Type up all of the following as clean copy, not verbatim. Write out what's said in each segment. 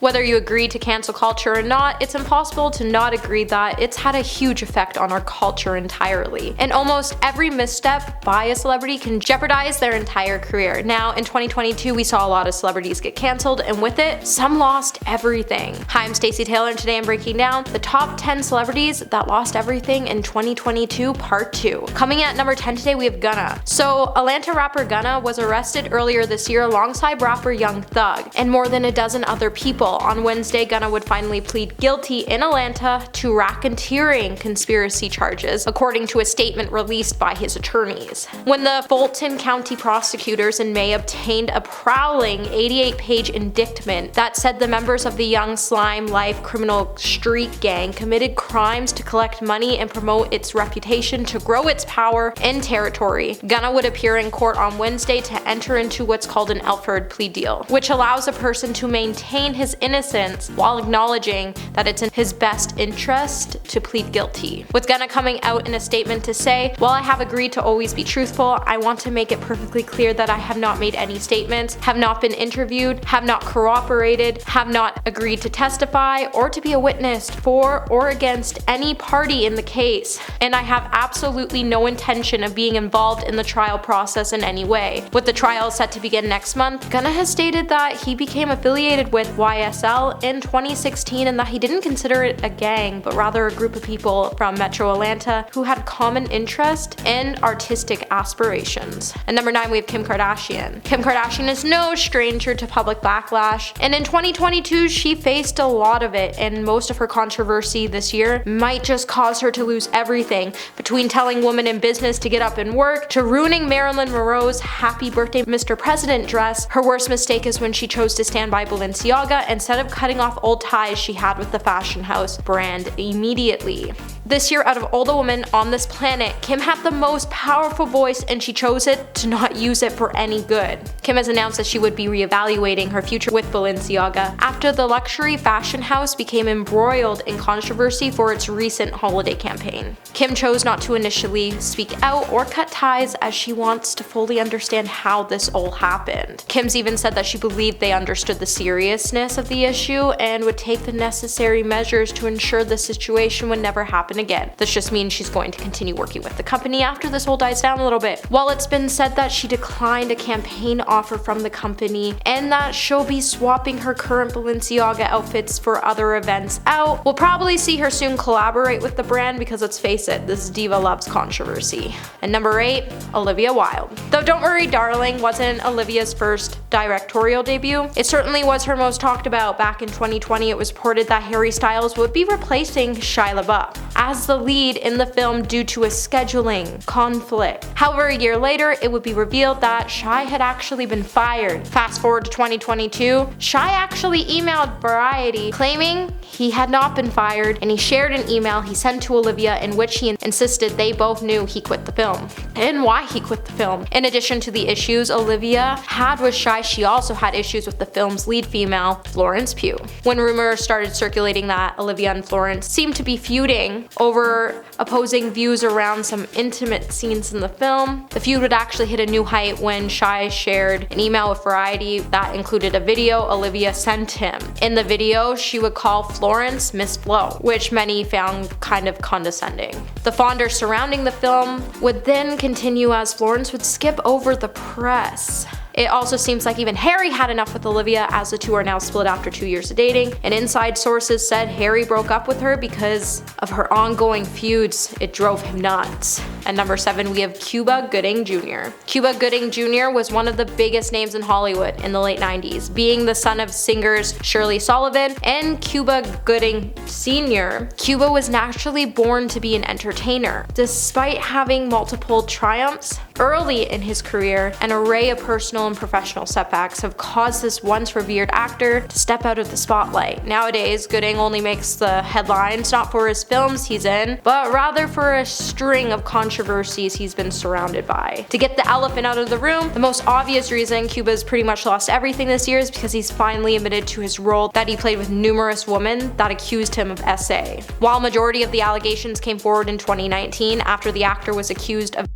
Whether you agree to cancel culture or not, it's impossible to not agree that it's had a huge effect on our culture entirely. And almost every misstep by a celebrity can jeopardize their entire career. Now, in 2022, we saw a lot of celebrities get cancelled, and with it, some lost everything. Hi, I'm Stacey Taylor, and today I'm breaking down the top 10 celebrities that lost everything in 2022, part 2. Coming at number 10 today, we have Gunna. So, Atlanta rapper Gunna was arrested earlier this year alongside rapper Young Thug and more than a dozen other people. On Wednesday, Gunna would finally plead guilty in Atlanta to racketeering conspiracy charges, according to a statement released by his attorneys. When the Fulton County prosecutors in May obtained a prowling 88-page indictment that said the members of the Young Slime Life criminal street gang committed crimes to collect money and promote its reputation to grow its power and territory, Gunna would appear in court on Wednesday to enter into what's called an Alford plea deal, which allows a person to maintain his innocence while acknowledging that it's in his best interest to plead guilty. With Gunna coming out in a statement to say, "While I have agreed to always be truthful, I want to make it perfectly clear that I have not made any statements, have not been interviewed, have not cooperated, have not agreed to testify or to be a witness for or against any party in the case, and I have absolutely no intention of being involved in the trial process in any way." With the trial set to begin next month, Gunna has stated that he became affiliated with YSL in 2016 and that he didn't consider it a gang, but rather a group of people from Metro Atlanta who had common interest and artistic aspirations. At number 9, we have Kim Kardashian. Kim Kardashian is no stranger to public backlash, and in 2022 she faced a lot of it, and most of her controversy this year might just cause her to lose everything, between telling women in business to get up and work, to ruining Marilyn Monroe's Happy Birthday Mr. President dress. Her worst mistake is when she chose to stand by Balenciaga instead of cutting off old ties she had with the fashion house brand immediately. This year, out of all the women on this planet, Kim had the most powerful voice, and she chose it to not use it for any good. Kim has announced that she would be reevaluating her future with Balenciaga after the luxury fashion house became embroiled in controversy for its recent holiday campaign. Kim chose not to initially speak out or cut ties, as she wants to fully understand how this all happened. Kim's even said that she believed they understood the seriousness of the issue and would take the necessary measures to ensure the situation would never happen again. This just means she's going to continue working with the company after this all dies down a little bit. While it's been said that she declined a campaign offer from the company and that she'll be swapping her current Balenciaga outfits for other events out, we'll probably see her soon collaborate with the brand because, let's face it, this diva loves controversy. And number 8, Olivia Wilde. Though Don't Worry Darling wasn't Olivia's first directorial debut, it certainly was her most talked about. Back in 2020, it was reported that Harry Styles would be replacing Shia LaBeouf as the lead in the film due to a scheduling conflict. However, a year later, it would be revealed that Shia had actually been fired. Fast forward to 2022, Shia actually emailed Variety claiming he had not been fired, and he shared an email he sent to Olivia in which he insisted they both knew he quit the film and why he quit the film. In addition to the issues Olivia had with Shia, she also had issues with the film's lead female, Florence Pugh. When rumors started circulating that Olivia and Florence seemed to be feuding over opposing views around some intimate scenes in the film, the feud would actually hit a new height when Shia shared an email with Variety that included a video Olivia sent him. In the video, she would call Florence Miss Flo, which many found kind of condescending. The fonder surrounding the film would then continue as Florence would skip over the press. It also seems like even Harry had enough with Olivia, as the two are now split after 2 years of dating, and inside sources said Harry broke up with her because of her ongoing feuds. It drove him nuts. At number 7, we have Cuba Gooding Jr. Cuba Gooding Jr. was one of the biggest names in Hollywood in the late 90s, being the son of singers Shirley Sullivan and Cuba Gooding Sr. Cuba was naturally born to be an entertainer. Despite having multiple triumphs early in his career, an array of personal and professional setbacks have caused this once revered actor to step out of the spotlight. Nowadays, Gooding only makes the headlines not for his films he's in, but rather for a string of controversies he's been surrounded by. To get the elephant out of the room, the most obvious reason Cuba's pretty much lost everything this year is because he's finally admitted to his role that he played with numerous women that accused him of SA. While majority of the allegations came forward in 2019 after the actor was accused of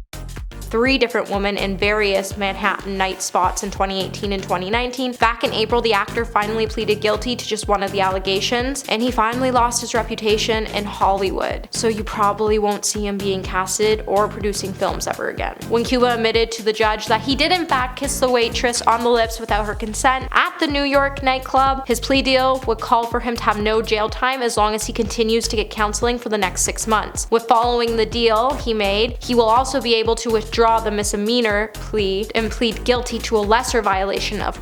3 different women in various Manhattan night spots in 2018 and 2019. Back in April, the actor finally pleaded guilty to just one of the allegations, and he finally lost his reputation in Hollywood. So you probably won't see him being casted or producing films ever again. When Cuba admitted to the judge that he did in fact kiss the waitress on the lips without her consent at the New York nightclub, his plea deal would call for him to have no jail time as long as he continues to get counseling for the next 6 months. With following the deal he made, he will also be able to withdraw the misdemeanor plea and plead guilty to a lesser violation of.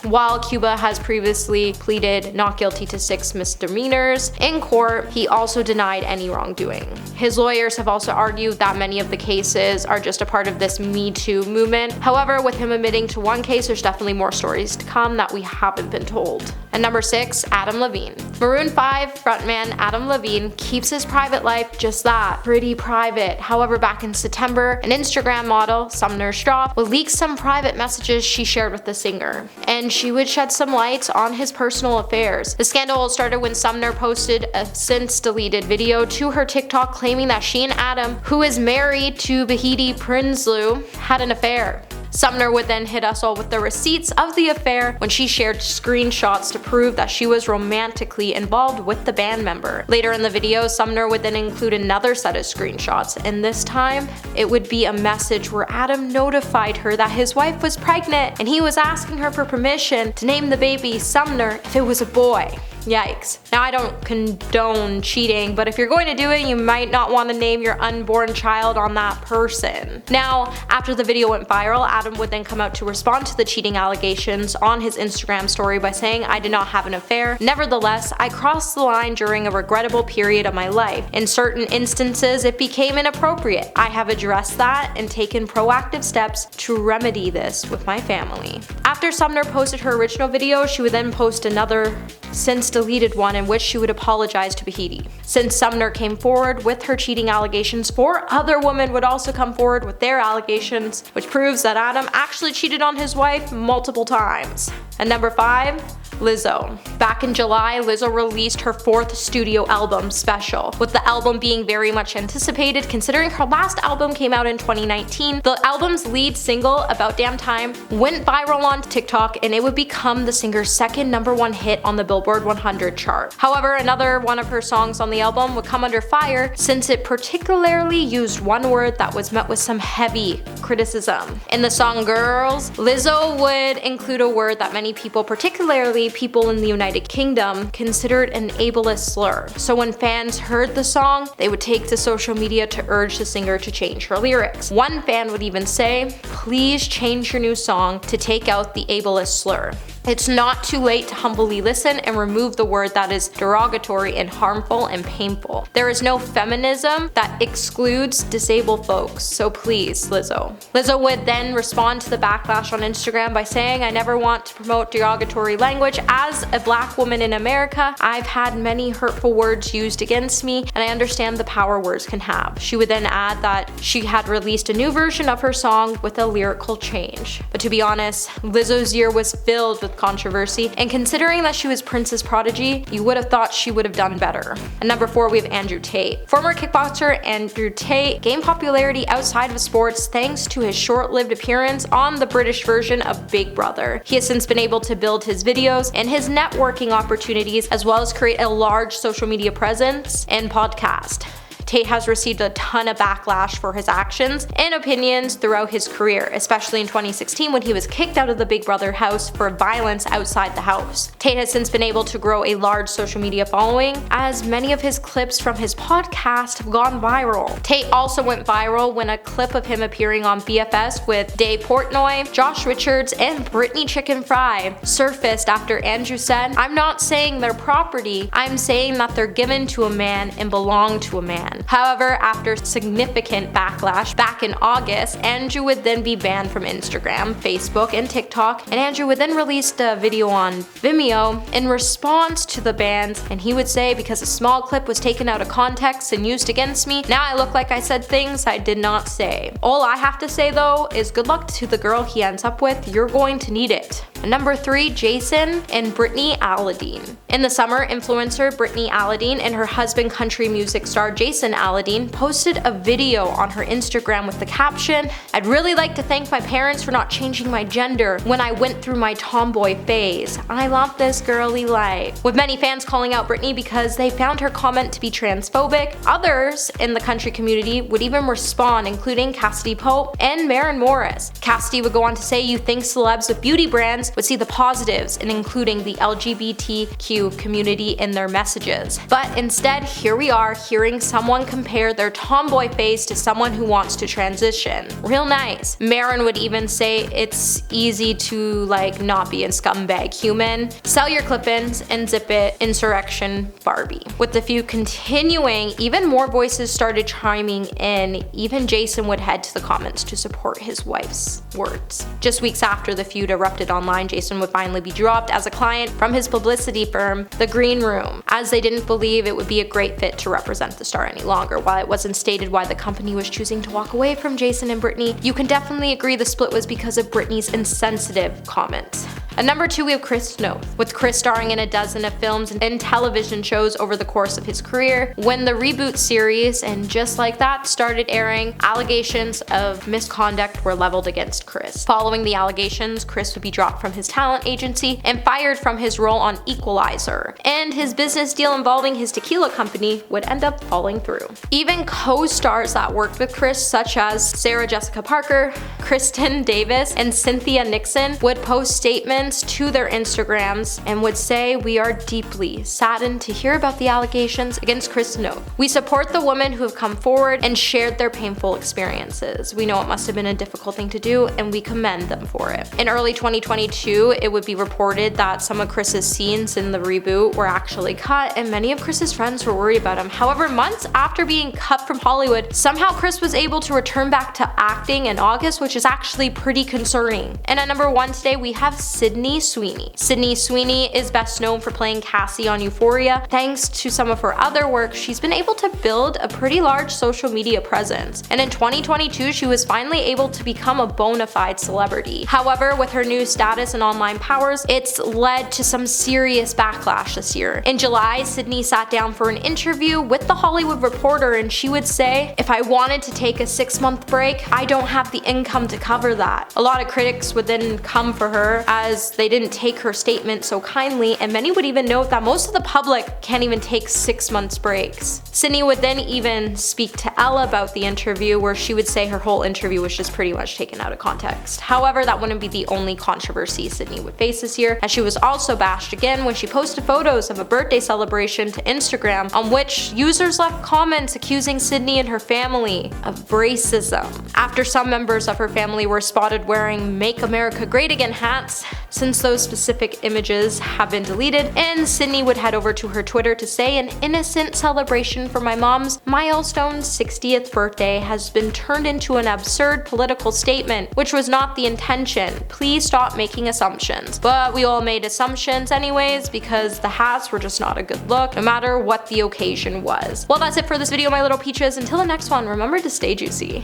While Cuba has previously pleaded not guilty to 6 misdemeanors in court, he also denied any wrongdoing. His lawyers have also argued that many of the cases are just a part of this Me Too movement. However, with him admitting to one case, there's definitely more stories to come that we haven't been told. And number 6, Adam Levine. Maroon 5 frontman Adam Levine keeps his private life just that, pretty private. However, back in September, an Instagram model, Sumner Straw, would leak some private messages she shared with the singer, and she would shed some light on his personal affairs. The scandal started when Sumner posted a since deleted video to her TikTok claiming that she and Adam, who is married to Behiti Prinsloo, had an affair. Sumner would then hit us all with the receipts of the affair when she shared screenshots to prove that she was romantically involved with the band member. Later in the video, Sumner would then include another set of screenshots, and this time, it would be a message where Adam notified her that his wife was pregnant and he was asking her for permission to name the baby Sumner if it was a boy. Yikes. Now, I don't condone cheating, but if you're going to do it, you might not want to name your unborn child on that person. Now, after the video went viral, Adam would then come out to respond to the cheating allegations on his Instagram story by saying, "I did not have an affair. Nevertheless, I crossed the line during a regrettable period of my life. In certain instances, it became inappropriate. I have addressed that and taken proactive steps to remedy this with my family." After Sumner posted her original video, she would then post another since deleted one in which she would apologize to Behiti. Since Sumner came forward with her cheating allegations, 4 other women would also come forward with their allegations, which proves that Adam actually cheated on his wife multiple times. And number 5, Lizzo. Back in July, Lizzo released her 4th studio album, Special, with the album being very much anticipated considering her last album came out in 2019. The album's lead single, About Damn Time, went viral on TikTok and it would become the singer's 2nd #1 hit on the Billboard 100 chart. However, another one of her songs on the album would come under fire since it particularly used one word that was met with some heavy criticism. In the song Girls, Lizzo would include a word that many people, particularly people in the United Kingdom, considered an ableist slur. So when fans heard the song, they would take to social media to urge the singer to change her lyrics. One fan would even say, "Please change your new song to take out the ableist slur. It's not too late to humbly listen and remove the word that is derogatory and harmful and painful. There is no feminism that excludes disabled folks, so please, Lizzo." Lizzo would then respond to the backlash on Instagram by saying, "I never want to promote derogatory language. As a black woman in America, I've had many hurtful words used against me, and I understand the power words can have." She would then add that she had released a new version of her song with a lyrical change. But to be honest, Lizzo's year was filled with controversy, and considering that she was Prince's prodigy, you would have thought she would have done better. And number 4, we have Andrew Tate. Former kickboxer Andrew Tate gained popularity outside of sports thanks to his short-lived appearance on the British version of Big Brother. He has since been able to build his videos and his networking opportunities, as well as create a large social media presence and podcast. Tate has received a ton of backlash for his actions and opinions throughout his career, especially in 2016 when he was kicked out of the Big Brother house for violence outside the house. Tate has since been able to grow a large social media following, as many of his clips from his podcast have gone viral. Tate also went viral when a clip of him appearing on BFS with Dave Portnoy, Josh Richards, and Brittany Chicken Fry surfaced after Andrew said, "I'm not saying they're property, I'm saying that they're given to a man and belong to a man." However, after significant backlash back in August, Andrew would then be banned from Instagram, Facebook, and TikTok, and Andrew would then release a video on Vimeo in response to the bans, and he would say, "Because a small clip was taken out of context and used against me, now I look like I said things I did not say. All I have to say though is good luck to the girl he ends up with, you're going to need it." And number 3, Jason and Brittany Aldean. In the summer, influencer Brittany Aldean and her husband, country music star Jason Aldean, posted a video on her Instagram with the caption, "I'd really like to thank my parents for not changing my gender when I went through my tomboy phase. I love this girly life." With many fans calling out Brittany because they found her comment to be transphobic, others in the country community would even respond, including Cassidy Pope and Maren Morris. Cassidy would go on to say, "You think celebs with beauty brands would see the positives in including the LGBTQ community in their messages. But instead, here we are hearing someone compare their tomboy phase to someone who wants to transition. Real nice." Maren would even say, "It's easy to not be a scumbag human. Sell your clip-ins and zip it, insurrection Barbie." With the feud continuing, even more voices started chiming in. Even Jason would head to the comments to support his wife's words. Just weeks after the feud erupted online, Jason would finally be dropped as a client from his publicity firm, The Green Room, as they didn't believe it would be a great fit to represent the star any longer. While it wasn't stated why the company was choosing to walk away from Jason and Brittany, you can definitely agree the split was because of Brittany's insensitive comments. At number 2, we have Noth. With Chris starring in a dozen of films and television shows over the course of his career, when the reboot series And Just Like That started airing, allegations of misconduct were leveled against Chris. Following the allegations, Chris would be dropped from his talent agency and fired from his role on Equalizer, and his business deal involving his tequila company would end up falling through. Even co-stars that worked with Chris, such as Sarah Jessica Parker, Kristen Davis, and Cynthia Nixon, would post statements to their Instagrams and would say, "We are deeply saddened to hear about the allegations against Noth. We support the women who have come forward and shared their painful experiences. We know it must have been a difficult thing to do, and we commend them for it." In early 2022, it would be reported that some of Chris's scenes in the reboot were actually cut, and many of Chris's friends were worried about him. However, months after being cut from Hollywood, somehow Chris was able to return back to acting in August, which is actually pretty concerning. And at number 1 today, we have Sydney Sweeney. Sydney Sweeney is best known for playing Cassie on Euphoria. Thanks to some of her other work, she's been able to build a pretty large social media presence. And in 2022, she was finally able to become a bona fide celebrity. However, with her new status and online powers, it's led to some serious backlash this year. In July, Sydney sat down for an interview with The Hollywood Reporter, and she would say, "If I wanted to take a 6-month break, I don't have the income to cover that." A lot of critics would then come for her as they didn't take her statement so kindly, and many would even note that most of the public can't even take 6 months breaks. Sydney would then even speak to Elle about the interview, where she would say her whole interview was just pretty much taken out of context. However, that wouldn't be the only controversy Sydney would face this year, as she was also bashed again when she posted photos of a birthday celebration to Instagram, on which users left comments accusing Sydney and her family of racism. After some members of her family were spotted wearing "Make America Great Again" hats, since those specific images have been deleted, and Sydney would head over to her Twitter to say, "An innocent celebration for my mom's milestone 60th birthday has been turned into an absurd political statement, which was not the intention. Please stop making assumptions." But we all made assumptions anyways, because the hats were just not a good look, no matter what the occasion was. Well, that's it for this video, my little peaches. Until the next one, remember to stay juicy.